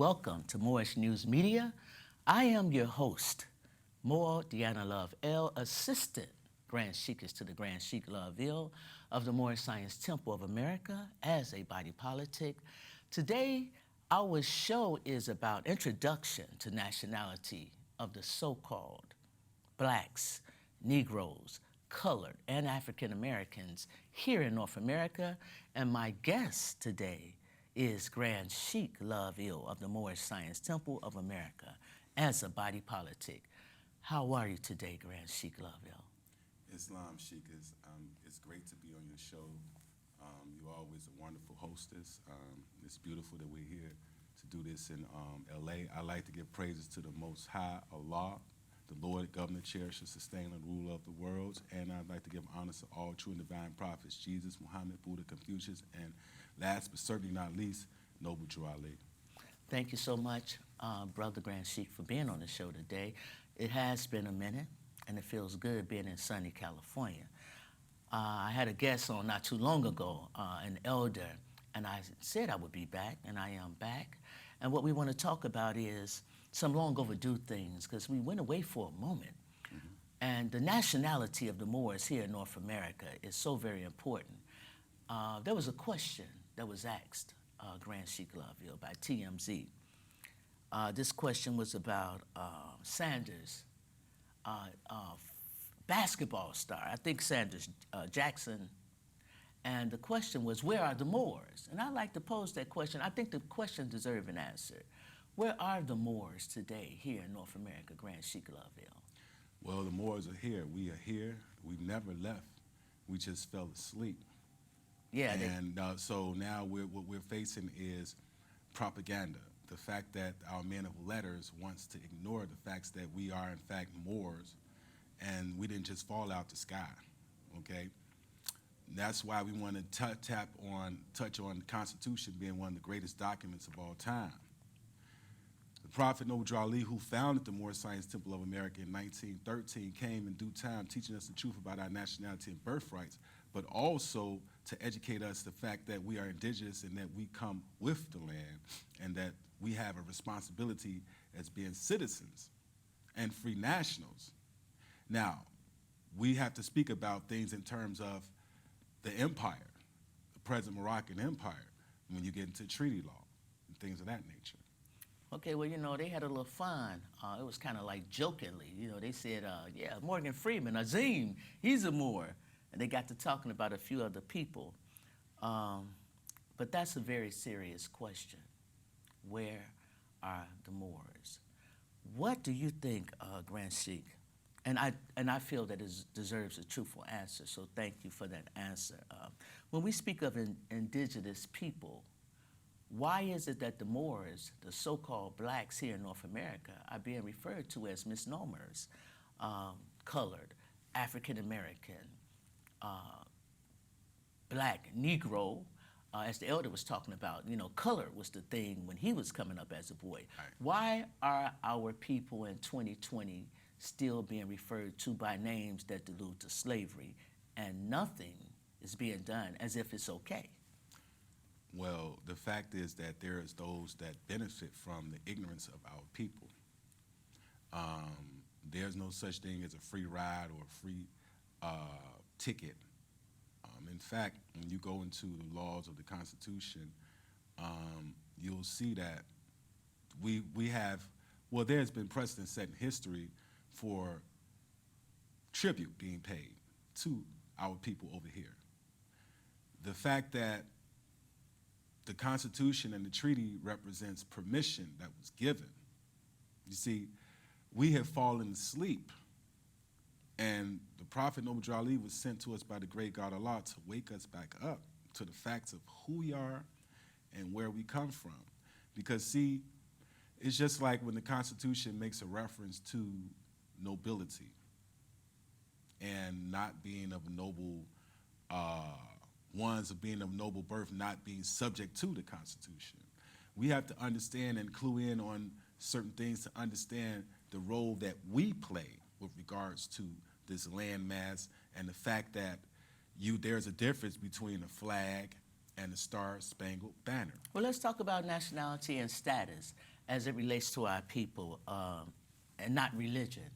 welcome to Moorish News Media. I am your host, Moor Deanna Love L, Assistant Grand Sheikess to the Grand Sheik Love Ill of the Moorish Science Temple of America as a body politic. Today, our show is about introduction to nationality of the so-called blacks, Negroes, colored, and African Americans here in North America. And my guest today is Grand Sheik Love Ill of the Moorish Science Temple of America as a body politic. How are you today, Grand Sheik Love Ill? Islam Sheik, it's great to be on your show. You're always a wonderful hostess. It's beautiful that we're here to do this in LA. I like to give praises to the Most High, Allah, the Lord, Governor, Cherisher, Sustainer, and Ruler of the world. And I'd like to give honor to all true and divine prophets, Jesus, Muhammad, Buddha, Confucius, and last but certainly not least, Noble Drew Ali. Thank you so much, Brother Grand Sheik, for being on the show today. It has been a minute, and it feels good being in sunny California. I had a guest on not too long ago, an elder, and I said I would be back, and I am back. And what we want to talk about is some long overdue things, because we went away for a moment. And the nationality of the Moors here in North America is so very important. There was a question that was asked, Grand Sheik Love Ill, by TMZ. This question was about Sanders, basketball star, I think Sanders Jackson, and the question was, where are the Moors? And I like to pose that question. I think the question deserves an answer. Where are the Moors today here in North America, Grand Sheik Love Ill? Well, the Moors are here. We are here. We never left. We just fell asleep. Yeah. And so now what we're facing is propaganda. The fact that our men of letters wants to ignore the facts that we are in fact Moors, and we didn't just fall out the sky, okay? That's why we want to touch on the Constitution being one of the greatest documents of all time. The Prophet Noble Drew Ali, who founded the Moorish Science Temple of America in 1913, came in due time teaching us the truth about our nationality and birthrights, but also to educate us the fact that we are indigenous and that we come with the land and that we have a responsibility as being citizens and free nationals. Now, we have to speak about things in terms of the empire, the present Moroccan Empire, when you get into treaty law and things of that nature. Okay, well, you know, they had a little fun. It was kind of like jokingly. You know, they said, yeah, Morgan Freeman, Azim, he's a Moor. And they got to talking about a few other people. But that's a very serious question. Where are the Moors? What do you think, Grand Sheik? And I feel that it deserves a truthful answer, so thank you for that answer. When we speak of indigenous people, why is it that the Moors, the so-called blacks here in North America, are being referred to as misnomers, colored, African American, black, Negro, as the elder was talking about, you know, color was the thing when he was coming up as a boy. Right. Why are our people in 2020 still being referred to by names that allude to slavery, and nothing is being done as if it's okay? Well, the fact is that there is those that benefit from the ignorance of our people. There's no such thing as a free ride or a free ticket. In fact, when you go into the laws of the Constitution, you'll see that we have, well, there's been precedent set in history for tribute being paid to our people over here. The fact that the Constitution and the treaty represents permission that was given. You see, we have fallen asleep, and the Prophet Noble Drew Ali was sent to us by the great God Allah to wake us back up to the facts of who we are and where we come from. Because see, it's just like when the Constitution makes a reference to nobility and not being of noble ones of being of noble birth, not being subject to the Constitution. We have to understand and clue in on certain things to understand the role that we play with regards to this landmass and the fact that there's a difference between a flag and the Star-Spangled Banner. Well, let's talk about nationality and status. as it relates to our people and not religion.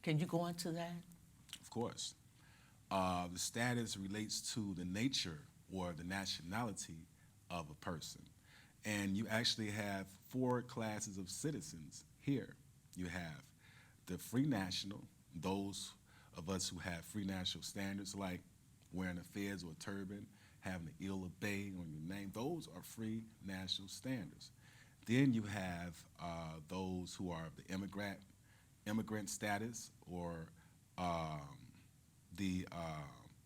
Can you go into that? Of course. The status relates to the nature or the nationality of a person. And you actually have four classes of citizens here. You have the free national, those of us who have free national standards like wearing a fez or a turban, having the ill obey on your name. Those are free national standards. Then you have those who are the immigrant status or the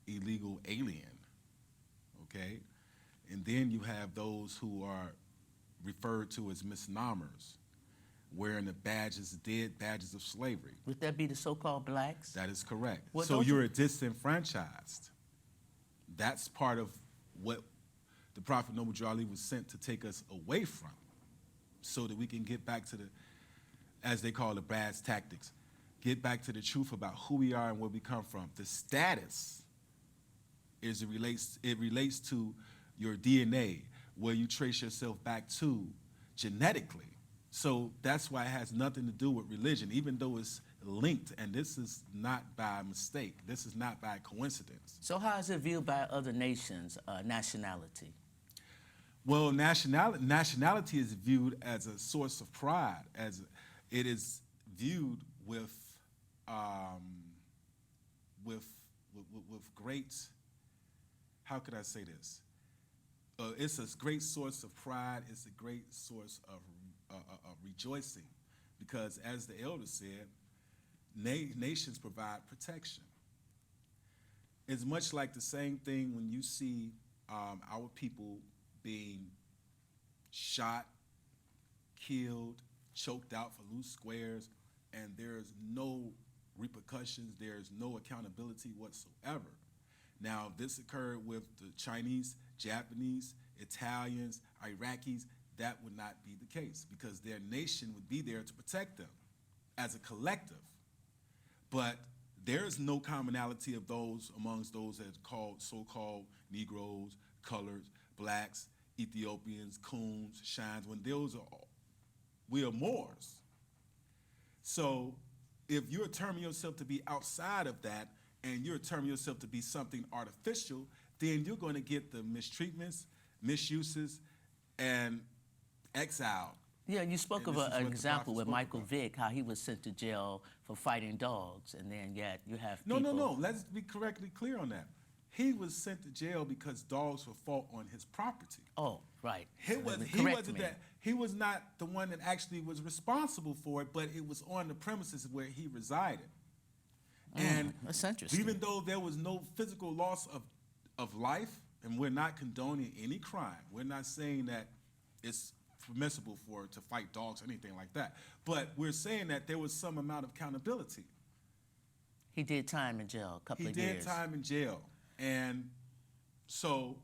illegal alien, okay? And then you have those who are referred to as misnomers, wearing the badges, dead badges of slavery. Would that be the so-called blacks? That is correct. Well, So don't you're a disenfranchised. That's part of what the Prophet Noble Drew Ali was sent to take us away from, so that we can get back to the, as they call it, brass tactics, get back to the truth about who we are and where we come from. The status it relates to your DNA, where you trace yourself back to genetically. So that's why it has nothing to do with religion, even though it's linked. And this is not by mistake. This is not by coincidence. So how is it viewed by other nations, nationality? Well, nationality is viewed as a source of pride, as it is viewed with great. How could I say this? It's a great source of pride. It's a great source of rejoicing, because, as the elder said, nations provide protection. It's much like the same thing when you see our people being shot, killed, choked out for loose squares, and there's no repercussions, there's no accountability whatsoever. Now, this occurred with the Chinese, Japanese, Italians, Iraqis. That would not be the case, because their nation would be there to protect them as a collective. But there's no commonality of those amongst those that called so-called Negroes, coloreds, blacks, Ethiopians, Coons, Shines, when those are all, we are Moors. So if you're terming yourself to be outside of that and you're terming yourself to be something artificial, then you're going to get the mistreatments, misuses, and exile. Yeah, you spoke And of this is an what the example prophet with spoke Michael about. Vick, how he was sent to jail for fighting dogs, and then yet you have No, people. no, no. Let's be correctly clear on that. He was sent to jail because dogs were fought on his property. Oh, right. He was not the one that actually was responsible for it, but it was on the premises where he resided. And That's interesting. even though there was no physical loss of life, and we're not condoning any crime, we're not saying that it's permissible to fight dogs or anything like that, but we're saying that there was some amount of accountability. He did time in jail, a couple He of did years. time in jail. And so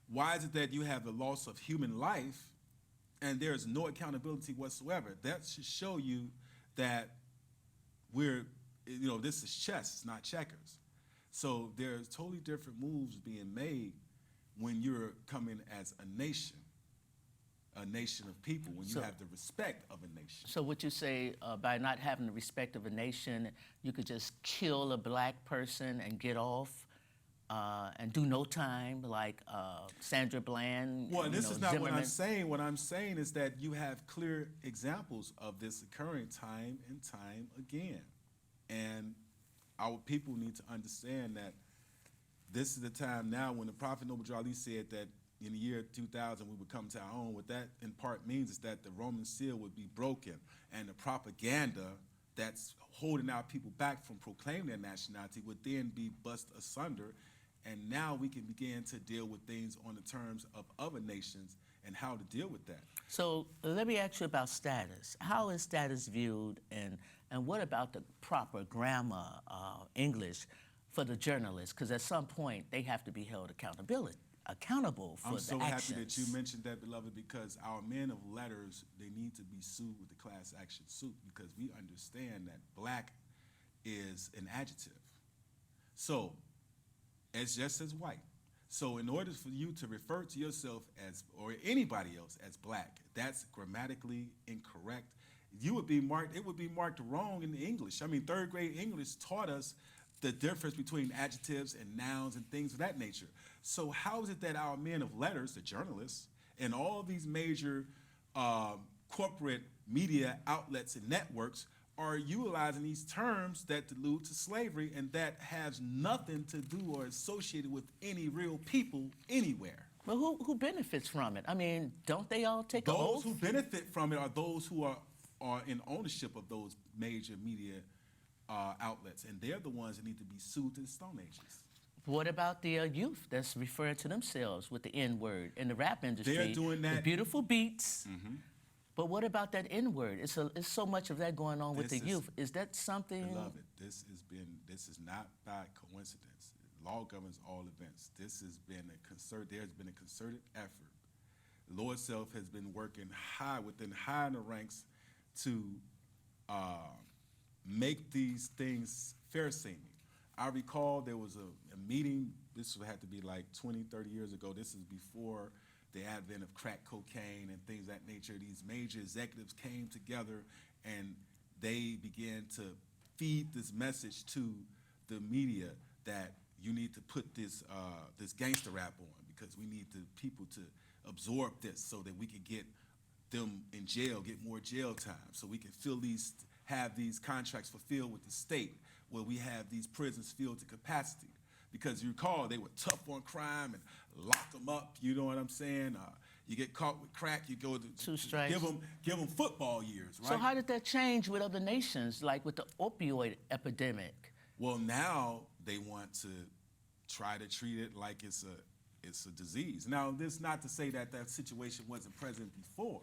why is it that you have the loss of human life and there is no accountability whatsoever? That should show you that this is chess, it's not checkers. So there's totally different moves being made when you're coming as a nation of people, when you have the respect of a nation. So would you say by not having the respect of a nation, you could just kill a black person and get off and do no time, like Sandra Bland? Well, this is not Zimmerman? what I'm saying. What I'm saying is that you have clear examples of this occurring time and time again. And our people need to understand that this is the time now when the Prophet Noble Drew Ali said that in the year 2000 we would come to our own. What that in part means is that the Roman seal would be broken, and the propaganda that's holding our people back from proclaiming their nationality would then be bust asunder, and now we can begin to deal with things on the terms of other nations and how to deal with that. So let me ask you about status. How is status viewed, and what about the proper grammar, English, for the journalists? Because at some point they have to be held accountable for I'm the so actions. happy that you mentioned that, beloved, because our men of letters, they need to be sued with the class action suit, because we understand that black is an adjective. So, it's just as white. So in order for you to refer to yourself as, or anybody else as black, that's grammatically incorrect. You would be marked, it would be marked wrong in English. I mean, third grade English taught us the difference between adjectives and nouns and things of that nature. So how is it that our men of letters, the journalists, and all these major corporate media outlets and networks are utilizing these terms that allude to slavery and that has nothing to do or associated with any real people anywhere? Well, who benefits from it? I mean, don't they all take an Those oath? who benefit from it are those who are in ownership of those major media outlets, and they're the ones that need to be sued to the Stone Ages. What about the youth that's referring to themselves with the N word in the rap industry? They're doing that. The beautiful beats. But what about that N word? It's so much of that going on with the youth. Is that something? Beloved, this is not by coincidence. Law governs all events. This has been there's been a concerted effort. The Lord self has been working high in the ranks to make these things fair seeming. I recall there was a meeting, this had to be like 20, 30 years ago. This is before the advent of crack cocaine and things of that nature. These major executives came together and they began to feed this message to the media that you need to put this gangster rap on because we need the people to absorb this so that we can get them in jail, get more jail time, so we can have these contracts fulfilled with the state where we have these prisons filled to capacity. Because you recall, they were tough on crime and lock them up, you know what I'm saying? You get caught with crack, you go to 2 strikes. Give them football years, right? So how did that change with other nations, like with the opioid epidemic? Well, now they want to try to treat it like it's a disease. Now, this is not to say that that situation wasn't present before,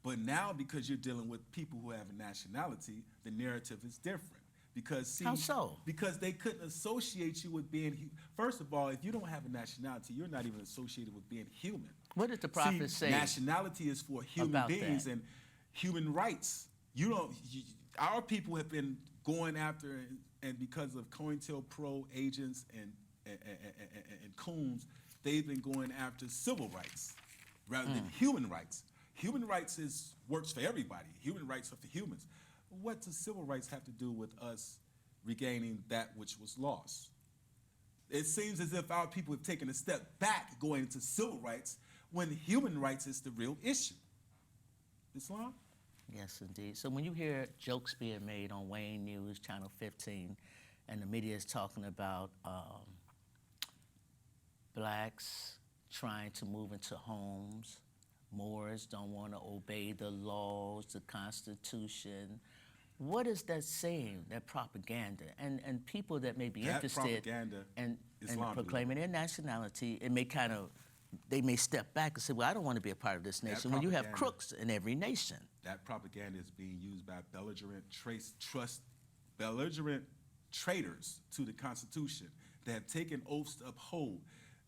but now because you're dealing with people who have a nationality, the narrative is different. Because see, How so? Because they couldn't associate you with being. First of all, if you don't have a nationality, you're not even associated with being human. What did the prophet say? Nationality is for human about beings that? and human rights. Our people have been going after, and because of COINTELPRO agents and coons, they've been going after civil rights rather than human rights. Human rights works for everybody. Human rights are for humans. What does civil rights have to do with us regaining that which was lost? It seems as if our people have taken a step back going into civil rights when human rights is the real issue. Islam? Yes, indeed. So when you hear jokes being made on Wayne News, Channel 15, and the media is talking about blacks trying to move into homes, Moors don't want to obey the laws, the Constitution. What is that saying, that propaganda? And people that may be That interested propaganda, in Islam proclaiming their nationality, they may step back and say, well, I don't want to be a part of this That nation. When you have propaganda- crooks in every nation. That propaganda is being used by belligerent traitors to the Constitution that have taken oaths to uphold.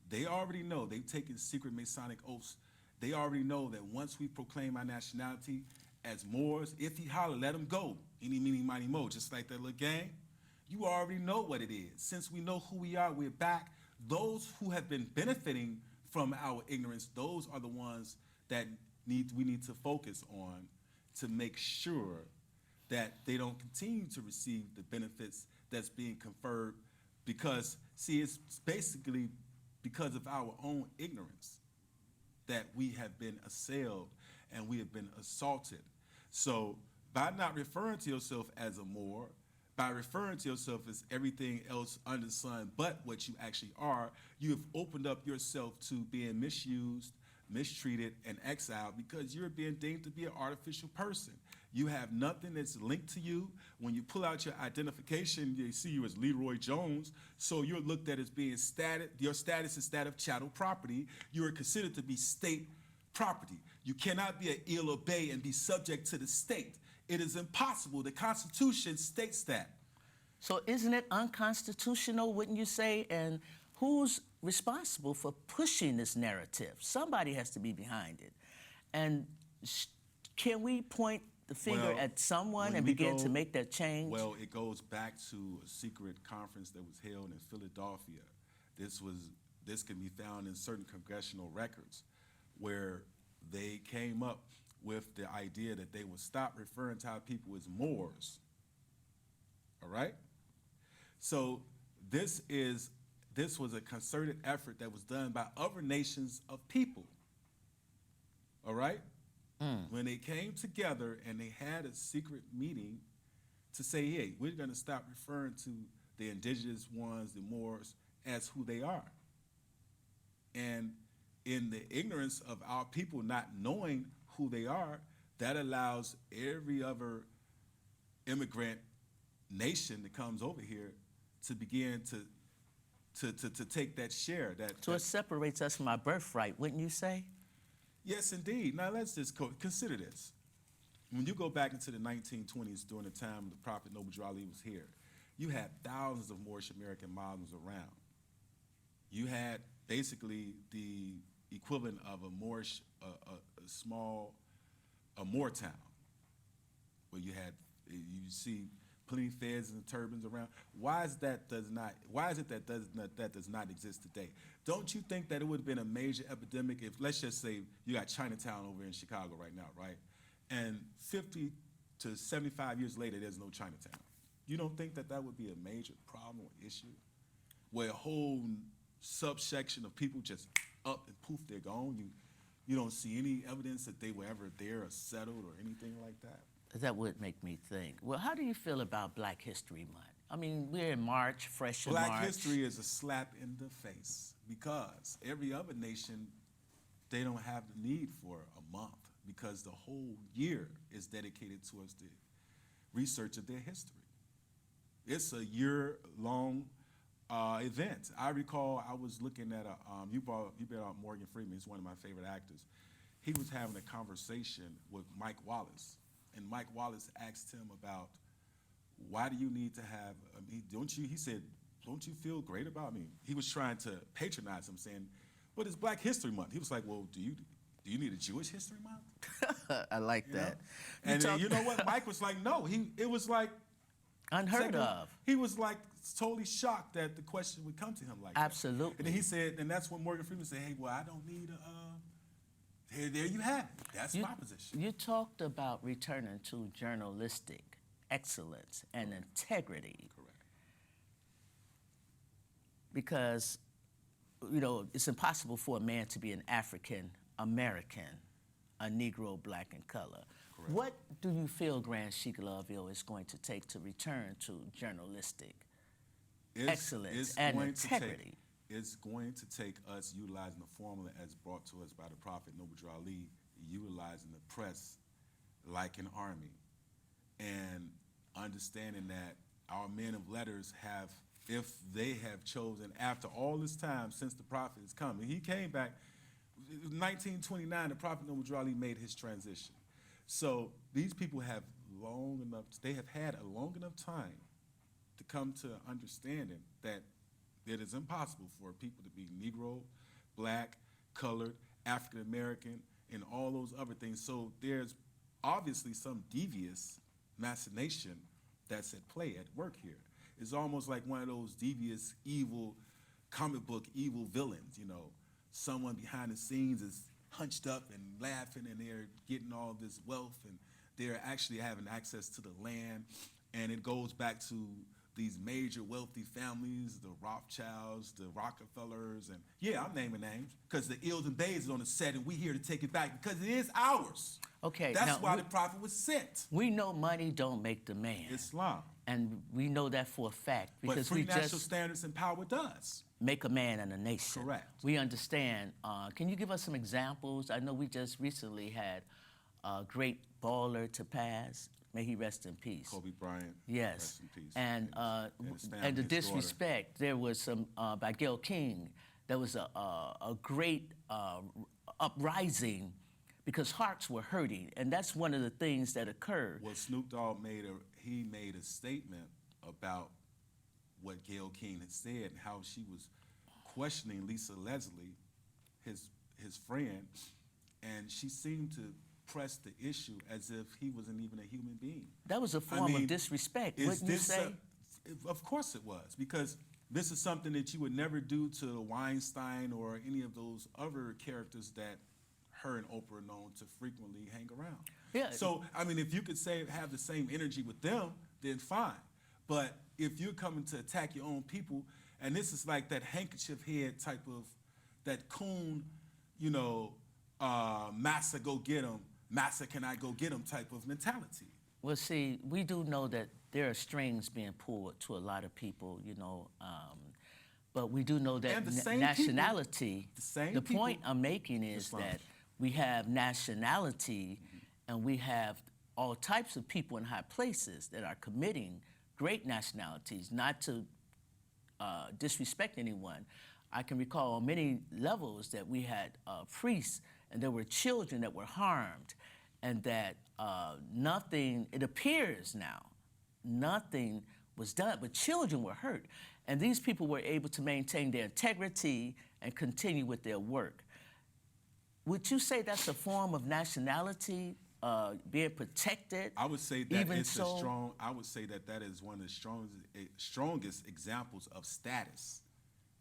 They already know, they've taken secret Masonic oaths. They already know that once we proclaim our nationality as Moors, if he holler, let him go. Eeny, meeny, miny, mo, just like that little gang. You already know what it is. Since we know who we are, we're back. Those who have been benefiting from our ignorance, those are the ones that we need to focus on to make sure that they don't continue to receive the benefits that's being conferred because, see, it's basically because of our own ignorance that we have been assailed and we have been assaulted. So by not referring to yourself as a Moor, by referring to yourself as everything else under the sun but what you actually are, you have opened up yourself to being misused, mistreated, and exiled because you're being deemed to be an artificial person. You have nothing that's linked to you. When you pull out your identification, they see you as Leroy Jones, so you're looked at as being static. Your status is that of chattel property. You are considered to be state property. You cannot be an Ile or Bay and be subject to the state. It is impossible. The Constitution states that. So isn't it unconstitutional, wouldn't you say? And who's responsible for pushing this narrative? Somebody has to be behind it. And can we point the finger Well, at someone when and we begin go- to make that change? Well, it goes back to a secret conference that was held in Philadelphia. this can be found in certain congressional records where they came up with the idea that they would stop referring to our people as Moors. All right? So this was a concerted effort that was done by other nations of people. All right? When they came together and they had a secret meeting to say, hey, we're going to stop referring to the indigenous ones, the Moors, as who they are. And in the ignorance of our people not knowing who they are, that allows every other immigrant nation that comes over here to begin to take that share. So it separates us from our birthright, wouldn't you say? Yes, indeed. Now let's just consider this. When you go back into the 1920s, during the time the Prophet Noble Drew Ali was here, you had thousands of Moorish American Muslims around. You had basically the equivalent of a Moorish, a small, a Moor town, where you see plenty of fez and turbans around. Why is it that does not exist today? Don't you think that it would have been a major epidemic if, let's just say, you got Chinatown over in Chicago right now, right? And 50 to 75 years later, there's no Chinatown. You don't think that that would be a major problem or issue? Where a whole subsection of people just up and poof, they're gone. You don't see any evidence that they were ever there or settled or anything like that. That would make me think. Well, how do you feel about Black History Month? I mean, we're in March, fresh in March. Black history is a slap in the face because every other nation, they don't have the need for a month because the whole year is dedicated towards the research of their history. It's a year-long event. I recall I was looking at you brought out Morgan Freeman. He's one of my favorite actors. He was having a conversation with Mike Wallace, and Mike Wallace asked him about why do you need to have? He said, don't you feel great about me? He was trying to patronize him, saying, "But it's Black History Month." He was like, "Well, do you need a Jewish History Month?" I like that. And you know what? Mike was like, "No." It was like unheard of. He was like totally shocked that the question would come to him like Absolutely. that. And then he said, and that's when Morgan Freeman said, "Hey, well, I don't need there you have it. That's my position." You talked about returning to journalistic excellence and integrity. Correct. Because, you know, it's impossible for a man to be an African American, a Negro, Black, and color. Correct. What do you feel Grand Sheik Loville is going to take to return to journalistic excellence and integrity? It's going to take us utilizing the formula as brought to us by the Prophet Noble Drew Ali, utilizing the press like an army, and understanding that our men of letters have, if they have chosen after all this time since the Prophet has come, and he came back, 1929, the Prophet Noble Drew Ali made his transition. So these people have they have had a long enough time to come to understanding that it is impossible for people to be Negro, Black, colored, African American, and all those other things. So there's obviously some devious machination that's at play, at work here. It's almost like one of those devious, evil, comic book evil villains, you know. Someone behind the scenes is hunched up and laughing, and they're getting all this wealth, and they're actually having access to the land. And it goes back to these major wealthy families, the Rothschilds, the Rockefellers, and yeah, I'm naming names, because the Ills and Bays is on the set, and we're here to take it back because it is ours. Okay, that's why the Prophet was sent. We know money don't make the man. Islam. And we know that for a fact. Because but free national standards and power does. Make a man and a nation. Correct. We understand. Can you give us some examples? I know we just recently had a great baller to pass. May he rest in peace. Kobe Bryant. Yes. Rest in peace. And the disrespect. There was some by Gayle King. There was a great uprising because hearts were hurting, and that's one of the things that occurred. Well, Snoop Dogg made a statement about what Gayle King had said and how she was questioning Lisa Leslie, his friend, and she seemed to press the issue as if he wasn't even a human being. That was a form of disrespect, wouldn't you say? Of course it was, because This is something that you would never do to Weinstein or any of those other characters that her and Oprah are known to frequently hang around. Yeah. So, I mean, if you could say have the same energy with them, then fine. But if you're coming to attack your own people, and this is like that handkerchief head type of, that coon, you know, massa go get 'em, massa can I go get 'em type of mentality. Well, see, we do know that there are strings being pulled to a lot of people, you know, but we do know that And the same nationality, people, the same the point people- I'm making is Islam. that we have nationality and we have all types of people in high places that are committing great nationalities, not to disrespect anyone. I can recall on many levels that we had priests and there were children that were harmed, and that nothing, it appears now, nothing was done, but children were hurt. And these people were able to maintain their integrity and continue with their work. Would you say that's a form of nationality, being protected? I would say that even it's so, a strong. I would say that that is one of the strongest examples of status,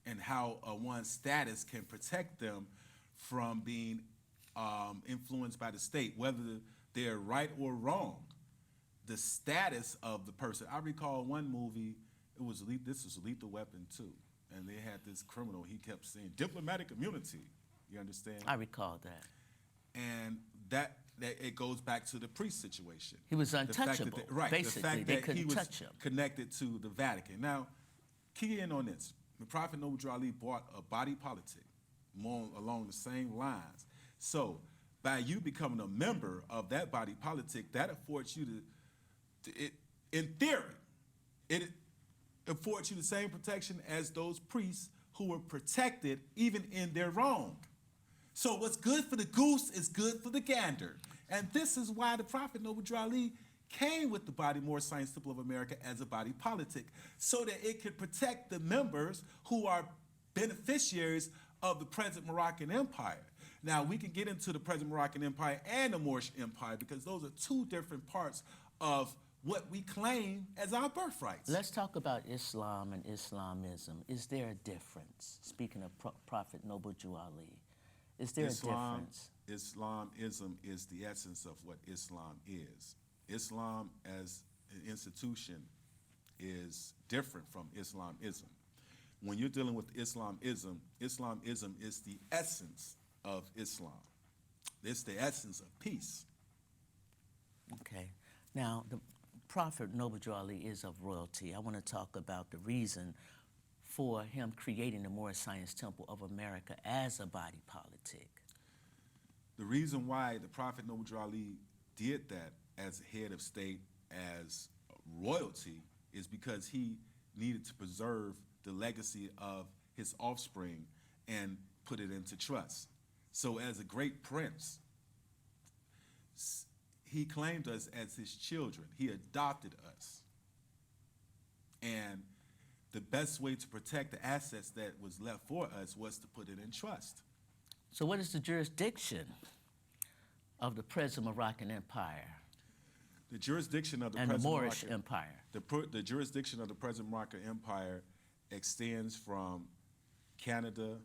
and how one's status can protect them from being influenced by the state, whether they're right or wrong. The status of the person. I recall one movie. It was this was Lethal Weapon 2, and they had this criminal. He kept saying diplomatic immunity. You understand? I recall that. And that it goes back to the priest situation. He was The fact that untouchable, right. basically. The fact They that he couldn't was touch him. connected to the Vatican. Now, key in on this. The Prophet Noble Ali brought a body politic more along the same lines. So, by you becoming a member of that body politic, that affords you in theory, it affords you the same protection as those priests who were protected even in their wrong. So what's good for the goose is good for the gander. And this is why the Prophet Noble Ali came with the Body Moorish Science Temple of America as a body politic, so that it could protect the members who are beneficiaries of the present Moroccan Empire. Now, we can get into the present Moroccan Empire and the Moorish Empire, because those are two different parts of what we claim as our birthrights. Let's talk about Islam and Islamism. Is there a difference? Speaking of Prophet Noble Ali, is there a difference? Islamism is the essence of what Islam is. Islam as an institution is different from Islamism. When you're dealing with Islamism, Islamism is the essence of Islam. It's the essence of peace. Okay. Now, the Prophet Noble Ali is of royalty. I want to talk about the reason for him creating the Moorish Science Temple of America as a body politic. The reason why the Prophet Noble Ali did that as head of state, as royalty, is because he needed to preserve the legacy of his offspring and put it into trust. So as a great prince, he claimed us as his children. He adopted us. And the best way to protect the assets that was left for us was to put it in trust. So what is the jurisdiction of the present Moroccan Empire The jurisdiction of the and the present Moorish Moroccan Empire? The jurisdiction of the present Moroccan Empire extends from Canada,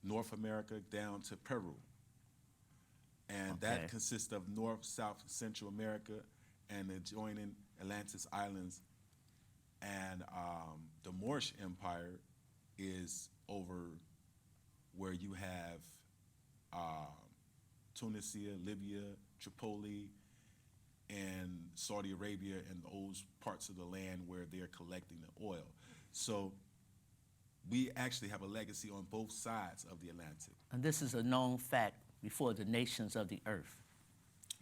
North America, down to Peru. And Okay. that consists of North, South, Central America, and the adjoining Atlantis Islands. And the Moorish Empire is over where you have Tunisia, Libya, Tripoli, and Saudi Arabia, and those parts of the land where they're collecting the oil. So we actually have a legacy on both sides of the Atlantic. And this is a known fact before the nations of the earth.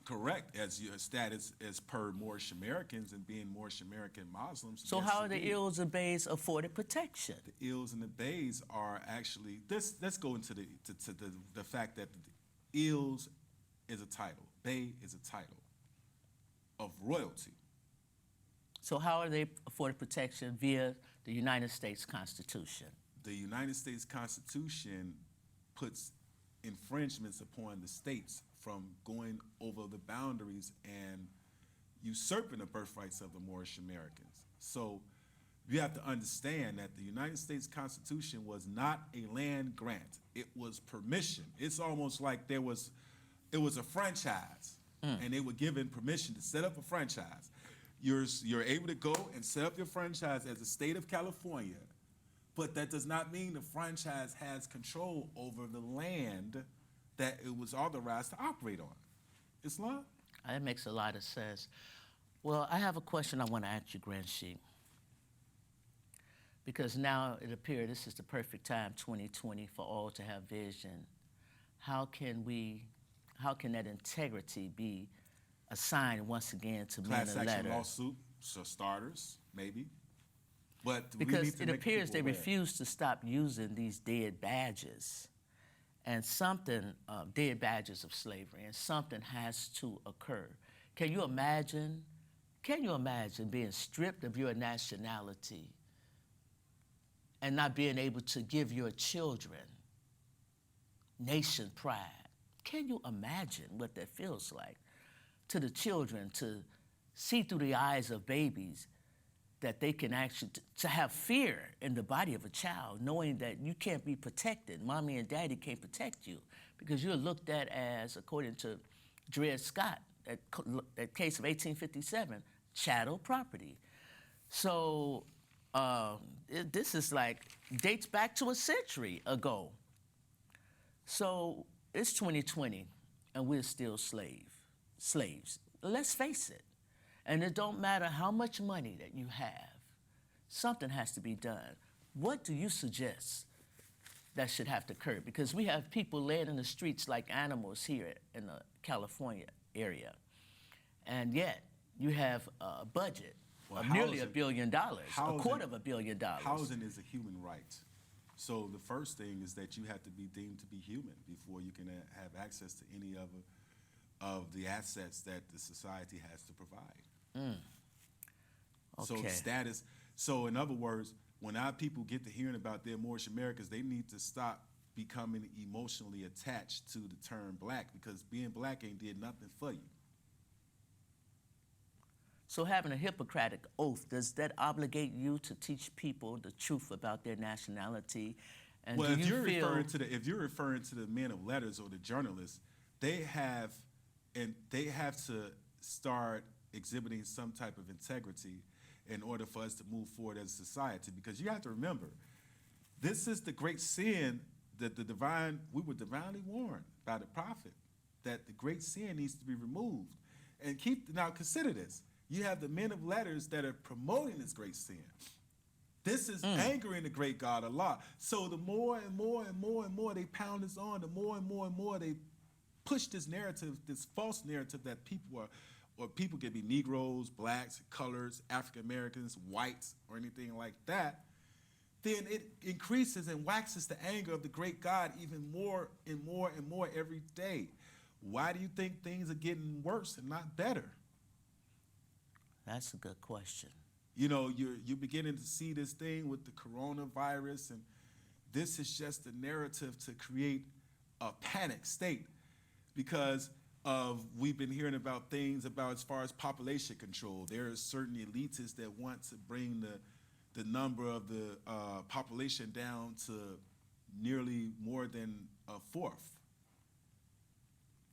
Correct, as your status as per Moorish Americans and being Moorish American Muslims. So yes, how are the indeed. Îles and Bays afforded protection? The Îles and the Bays are actually, let's go into the fact that the Îles is a title, Bay is a title of royalty. So how are they afforded protection via the United States Constitution? The United States Constitution puts infringements upon the states from going over the boundaries and usurping the birthrights of the Moorish Americans. So you have to understand that the United States Constitution was not a land grant. It was permission. It's almost like it was a franchise, and they were given permission to set up a franchise. You're able to go and set up your franchise as the state of California, but that does not mean the franchise has control over the land that it was authorized to operate on. Islam? That makes a lot of sense. Well, I have a question I want to ask you, Grand Sheik, because now it appears this is the perfect time, 2020, for all to have vision. How can that integrity be assigned once again to men Class of action letter? lawsuit, so starters, maybe. But we Because need to it make appears they people aware. refuse to stop using these dead badges, and dead badges of slavery, and something has to occur. Can you imagine? Can you imagine being stripped of your nationality and not being able to give your children nation pride? Can you imagine what that feels like to the children to see through the eyes of babies, that they can actually, to have fear in the body of a child, knowing that you can't be protected. Mommy and daddy can't protect you because you're looked at as, according to Dred Scott, that case of 1857, chattel property. So this is like, dates back to a century ago. So it's 2020 and we're still slaves. Let's face it. And it don't matter how much money that you have, something has to be done. What do you suggest that should have to occur? Because we have people laying in the streets like animals here in the California area. And yet you have a budget Well, of nearly housing- $1 billion, a housing- quarter of $1 billion. Housing is a human right. So the first thing is that you have to be deemed to be human before you can have access to any of the assets that the society has to provide. So Okay. status. So in other words, when our people get to hearing about their Moorish Americans, they need to stop becoming emotionally attached to the term black, because being black ain't did nothing for you. So having a Hippocratic oath, does that obligate you to teach people the truth about their nationality? And Well, do if you you're feel, referring to the men of letters or the journalists, they have to start exhibiting some type of integrity in order for us to move forward as a society. Because you have to remember, this is the great sin that we were divinely warned by the prophet, that the great sin needs to be removed. And now consider this. You have the men of letters that are promoting this great sin. This is angering the great God Allah. So the more and more and more and more they pound this on, the more and more and more they push this narrative, this false narrative that people can be Negroes, blacks, colors, African Americans, whites, or anything like that, then it increases and waxes the anger of the great God even more and more and more every day. Why do you think things are getting worse and not better? that's a good question. You know, you're beginning to see this thing with the coronavirus, and this is just a narrative to create a panic state, because we've been hearing about things about as far as population control. There are certain elitists that want to bring the number of the population down to nearly more than a fourth,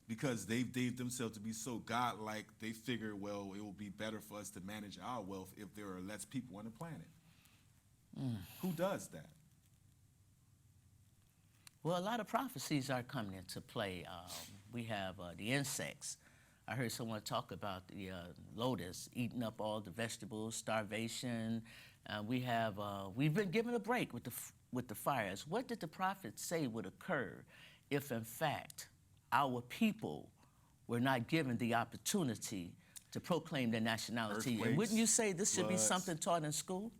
because they've deemed themselves to be so godlike. They figure, well, it will be better for us to manage our wealth if there are less people on the planet. Who does that? Well, a lot of prophecies are coming into play. We have the insects. I heard someone talk about the lotus eating up all the vegetables, starvation. We've been given a break with the fires. What did the prophet say would occur if, in fact, our people were not given the opportunity to proclaim their nationality? And Earthquakes, wouldn't you say this should be floods. something taught in school?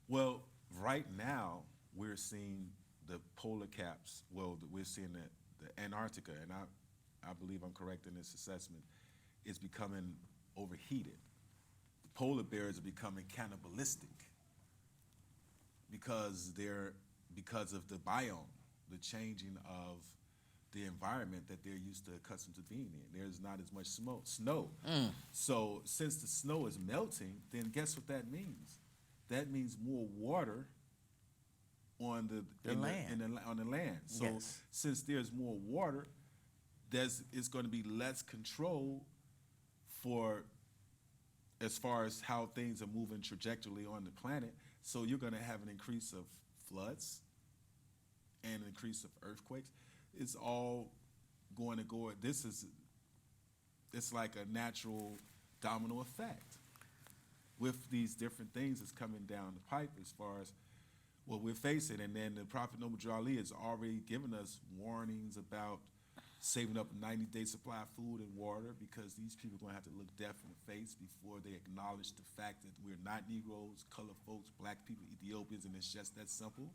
Well, right now we're seeing the polar caps. Well, we're seeing the Antarctica, and I believe I'm correct in this assessment, is becoming overheated. The polar bears are becoming cannibalistic because of the biome, the changing of the environment that they're used to accustomed to being in. There's not as much snow. So since the snow is melting, then guess what that means? that means more water on The land. on the land. So Yes. since there's more water, it's going to be less control for as far as how things are moving trajectory on the planet. So you're going to have an increase of floods and an increase of earthquakes. It's all going to go. It's like a natural domino effect with these different things that's coming down the pipe as far as what we're facing. And then the Prophet Noble Ali has already given us warnings about saving up a 90-day supply of food and water, because these people are going to have to look death in the face before they acknowledge the fact that we're not Negroes, colored folks, black people, Ethiopians, and it's just that simple,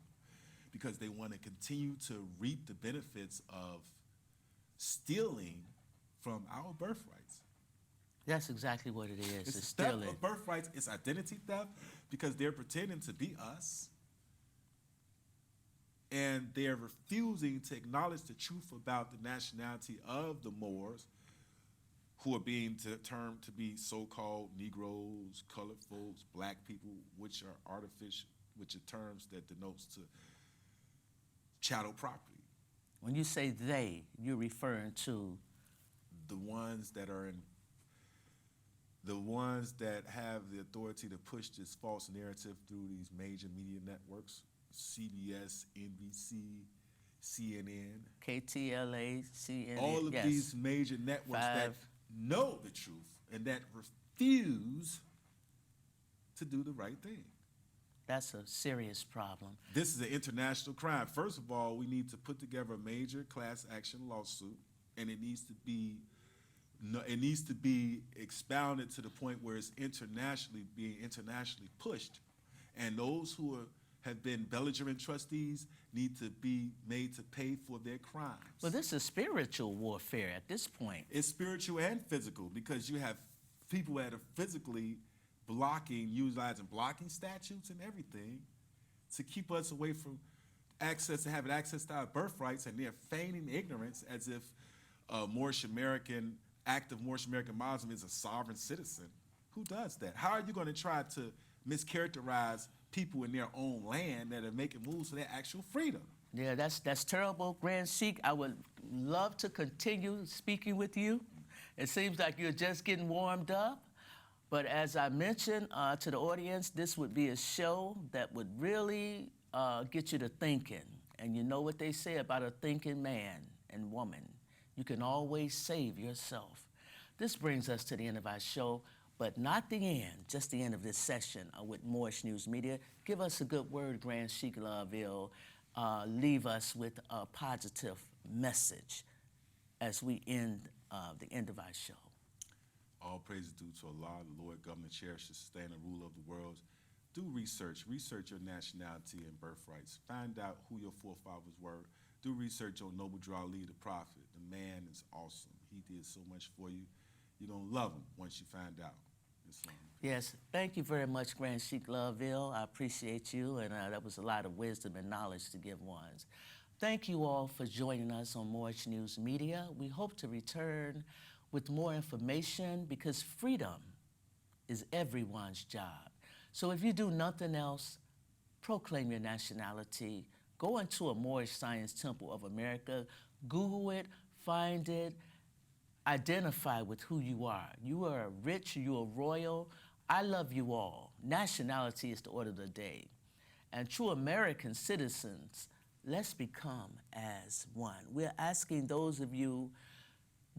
because they want to continue to reap the benefits of stealing from our birthrights. That's exactly what it is. It's theft stealing. of birthrights. It's identity theft, because they're pretending to be us, and they're refusing to acknowledge the truth about the nationality of the Moors, who are being termed to be so-called Negroes, colored folks, black people, which are artificial, which are terms that denotes to chattel property. When you say they, you're referring to The ones that are in, the ones that have the authority to push this false narrative through these major media networks, CBS, NBC, CNN, KTLA, CNN. all of yes. these major networks that 5. know the truth and that refuse to do the right thing. That's a serious problem. This is an international crime. First of all, we need to put together a major class action lawsuit, and it needs to be expounded to the point where it's being internationally pushed, and those who have been belligerent trustees need to be made to pay for their crimes. Well, this is spiritual warfare at this point. It's spiritual and physical, because you have people that are physically utilizing blocking statutes and everything to keep us away from having access to our birthrights, and they're feigning ignorance as if active Moorish American Muslim is a sovereign citizen. Who does that? How are you going to try to mischaracterize people in their own land that are making moves for their actual freedom? Yeah, that's terrible, Grand Sheik. I would love to continue speaking with you. It seems like you're just getting warmed up. But as I mentioned to the audience, this would be a show that would really get you to thinking. And you know what they say about a thinking man and woman. You can always save yourself. This brings us to the end of our show, but not the end, just the end of this session with Moorish News Media. Give us a good word, Grand Sheik Laville. Leave us with a positive message as we end the end of our show. All praise is due to Allah, the Lord, governor, cherisher, sustainer, ruler of the world. Do research your nationality and birthrights. Find out who your forefathers were. Do research on Noble Ali, the prophet. The man is awesome. He did so much for you. You're going to love him once you find out. Yes, thank you very much, Grand Sheik Laville. I appreciate you, and that was a lot of wisdom and knowledge to give ones. Thank you all for joining us on Moorish News Media. We hope to return with more information, because freedom is everyone's job. So if you do nothing else, proclaim your nationality. Go into a Moorish Science Temple of America, Google it, find it, identify with who you are. You are rich, you are royal. I love you all. Nationality is the order of the day. And true American citizens, let's become as one. We're asking those of you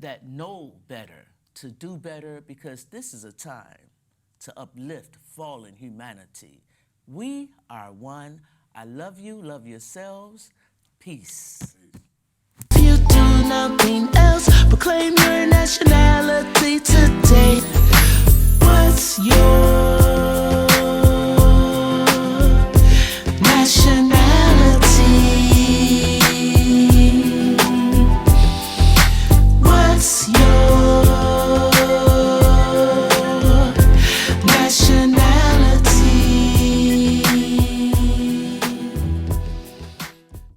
that know better to do better, because this is a time to uplift fallen humanity. We are one. I love you. Love yourselves. Peace. You do nothing else. Proclaim your nationality.